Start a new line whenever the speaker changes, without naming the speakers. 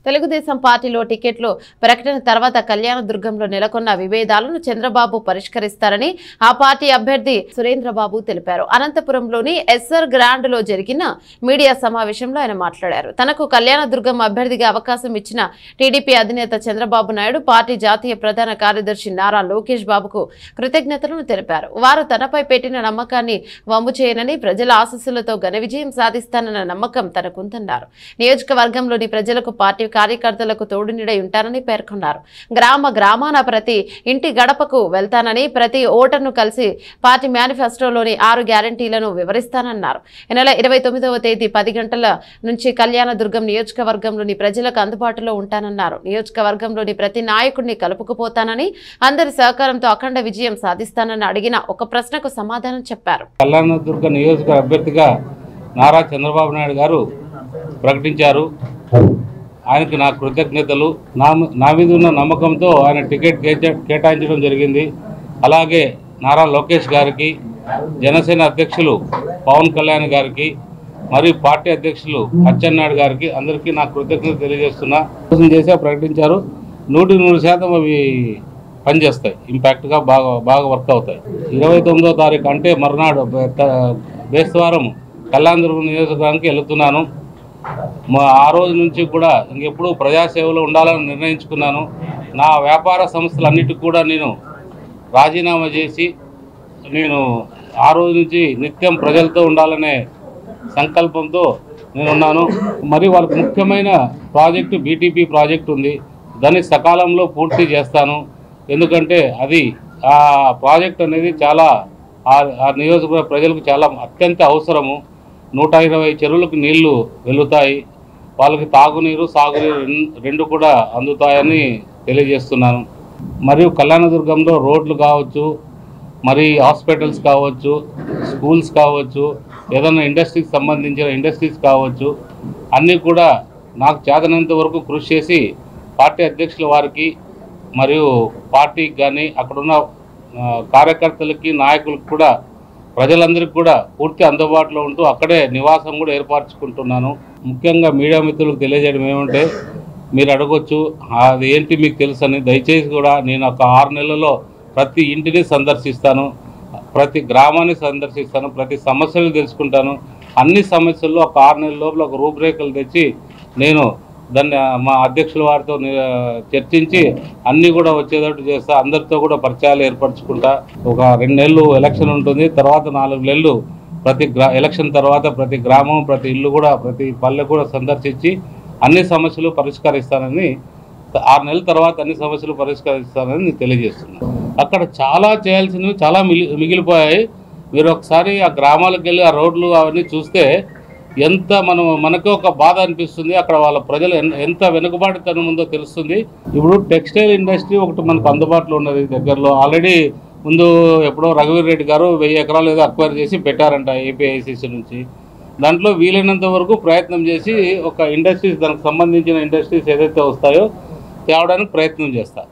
తెలుగుదేశం పార్టీలో టికెట్లు ప్రకటన తర్వాత కళ్యాణదుర్గంలో నెలకొన్న విభేదాలను చంద్రబాబు పరిష్కరిస్తారని ఆ పార్టీ అభ్యర్థి సురేంద్రబాబు తెలిపారు. అనంతపురంలోని ఎస్ఆర్ గ్రాండ్ లో జరిగిన మీడియా సమావేశంలో ఆయన మాట్లాడారు. తనకు కళ్యాణదుర్గం అభ్యర్థిగా అవకాశం ఇచ్చిన టీడీపీ అధినేత చంద్రబాబు నాయుడు, పార్టీ జాతీయ ప్రధాన కార్యదర్శి నారా లోకేష్ బాబుకు కృతజ్ఞతలను తెలిపారు. వారు తనపై పెట్టిన నమ్మకాన్ని వమ్ము చేయనని, ప్రజల ఆశీస్సులతో ఘన విజయం సాధిస్తానన్న నమ్మకం తనకుందన్నారు. నియోజకవర్గంలోని ప్రజలకు పార్టీ కార్యకర్తలకు తోడునిడై ఉంటారని పేర్కొన్నారు. గ్రామాన ప్రతి ఇంటి గడపకు వెళ్తానని, ప్రతి ఓటర్ను కలిసి పార్టీ మేనిఫెస్టోలోని 6 గ్యారంటీలను వివరిస్తానన్నారు. ఈ నెల 29వ తేదీ 10 గంటల నుంచి కళ్యాణదుర్గం నియోజకవర్గంలోని ప్రజలకు అందుబాటులో ఉంటానన్నారు. నియోజకవర్గంలోని ప్రతి నాయకుడిని కలుపుకుపోతానని, అందరి సహకారంతో అఖండ విజయం సాధిస్తానని అడిగిన ఒక ప్రశ్నకు సమాధానం చెప్పారు.
కళ్యాణదుర్గ నియోజక అభ్యర్థిగా నారా చంద్రబాబు నాయుడు గారు ప్రకటించారు. ఆయనకు నా కృతజ్ఞతలు. నా మీద ఉన్న నమ్మకంతో ఆయన టికెట్ కేటాయించడం జరిగింది. అలాగే నారా లోకేష్ గారికి, జనసేన అధ్యక్షులు పవన్ కళ్యాణ్ గారికి, మరియు పార్టీ అధ్యక్షులు అచ్చెన్నాయుడు గారికి అందరికీ నా కృతజ్ఞత తెలియజేస్తున్నా. ప్రకటించారు. 100% అవి పనిచేస్తాయి. ఇంపాక్ట్గా బాగా వర్క్ అవుతాయి. 29వ తారీఖు అంటే మర్నాడు బేస్తవారం కళ్యాణదుర్గం నియోజకవర్గానికి వెళుతున్నాను. ఆ రోజు నుంచి కూడా ఇంకెప్పుడు ప్రజాసేవలో ఉండాలని నిర్ణయించుకున్నాను. నా వ్యాపార సంస్థలన్నిటికీ కూడా నేను రాజీనామా చేసి నేను ఆ రోజు నుంచి నిత్యం ప్రజలతో ఉండాలనే సంకల్పంతో నేను ఉన్నాను. మరి వాళ్ళకి ముఖ్యమైన ప్రాజెక్టు బీటీపీ ప్రాజెక్టు ఉంది. దాన్ని సకాలంలో పూర్తి చేస్తాను. ఎందుకంటే అది ఆ ప్రాజెక్ట్ అనేది చాలా ఆ నియోజకవర్గ ప్రజలకు చాలా అత్యంత అవసరము. 120 చెరువులకు నీళ్లు వెళుతాయి. వాళ్ళకి తాగునీరు, సాగునీరు రెండు కూడా అందుతాయని తెలియజేస్తున్నాను. మరియు కళ్యాణదుర్గంలో రోడ్లు కావచ్చు, మరి హాస్పిటల్స్ కావచ్చు, స్కూల్స్ కావచ్చు, ఏదైనా ఇండస్ట్రీకి సంబంధించిన ఇండస్ట్రీస్ కావచ్చు, అన్నీ కూడా నాకు చేతనంత వరకు కృషి చేసి పార్టీ అధ్యక్షుల వారికి మరియు పార్టీకి కానీ అక్కడున్న కార్యకర్తలకి, నాయకులకు కూడా, ప్రజలందరికీ కూడా పూర్తి అందుబాటులో ఉంటూ అక్కడే నివాసం కూడా ఏర్పరచుకుంటున్నాను. ముఖ్యంగా మీడియా మిత్రులకు తెలియజేయడం ఏమంటే, మీరు అడగొచ్చు అది ఏంటి మీకు తెలుసు అని. దయచేసి కూడా నేను ఒక 6 నెలల్లో ప్రతి ఇంటిని సందర్శిస్తాను, ప్రతి గ్రామాన్ని సందర్శిస్తాను, ప్రతి సమస్యలు తెలుసుకుంటాను. అన్ని సమస్యల్లో ఒక 6 నెలల లోపల ఒక రూపురేఖలు తెచ్చి నేను దాన్ని మా అధ్యక్షుల వారితో చర్చించి అన్నీ కూడా వచ్చేటట్టు చేస్తా. అందరితో కూడా పరిచయాలు ఏర్పరచుకుంటా. ఒక 2 నెలలు ఎలక్షన్ ఉంటుంది. తర్వాత 4 నెలలు ఎలక్షన్ తర్వాత ప్రతి గ్రామం, ప్రతి ఇల్లు కూడా, ప్రతి పల్లె కూడా సందర్శించి అన్ని సమస్యలు పరిష్కరిస్తానని, 6 నెలల తర్వాత అన్ని సమస్యలు పరిష్కరిస్తానని నేను తెలియజేస్తున్నాను. అక్కడ చాలా చేయాల్సినవి చాలా మిగిలిపోయాయి. మీరు ఒకసారి ఆ గ్రామాలకు వెళ్ళి ఆ రోడ్లు అవన్నీ చూస్తే ఎంత మనకు ఒక బాధ అనిపిస్తుంది. అక్కడ వాళ్ళ ప్రజలు ఎంత వెనుకబాటుతనం ఉందో తెలుస్తుంది. ఇప్పుడు టెక్స్టైల్ ఇండస్ట్రీ ఒకటి మనకు అందుబాటులో ఉన్నది దగ్గరలో. ఆల్రెడీ ముందు ఎప్పుడో రఘువీర్ రెడ్డి గారు 1000 ఎకరాలు ఏదో అక్వైర్ చేసి పెట్టారంట ఏపీఐసిసి నుంచి. దాంట్లో వీలైనంత వరకు ప్రయత్నం చేసి ఒక ఇండస్ట్రీస్, దానికి సంబంధించిన ఇండస్ట్రీస్ ఏదైతే వస్తాయో తేవడానికి ప్రయత్నం చేస్తారు.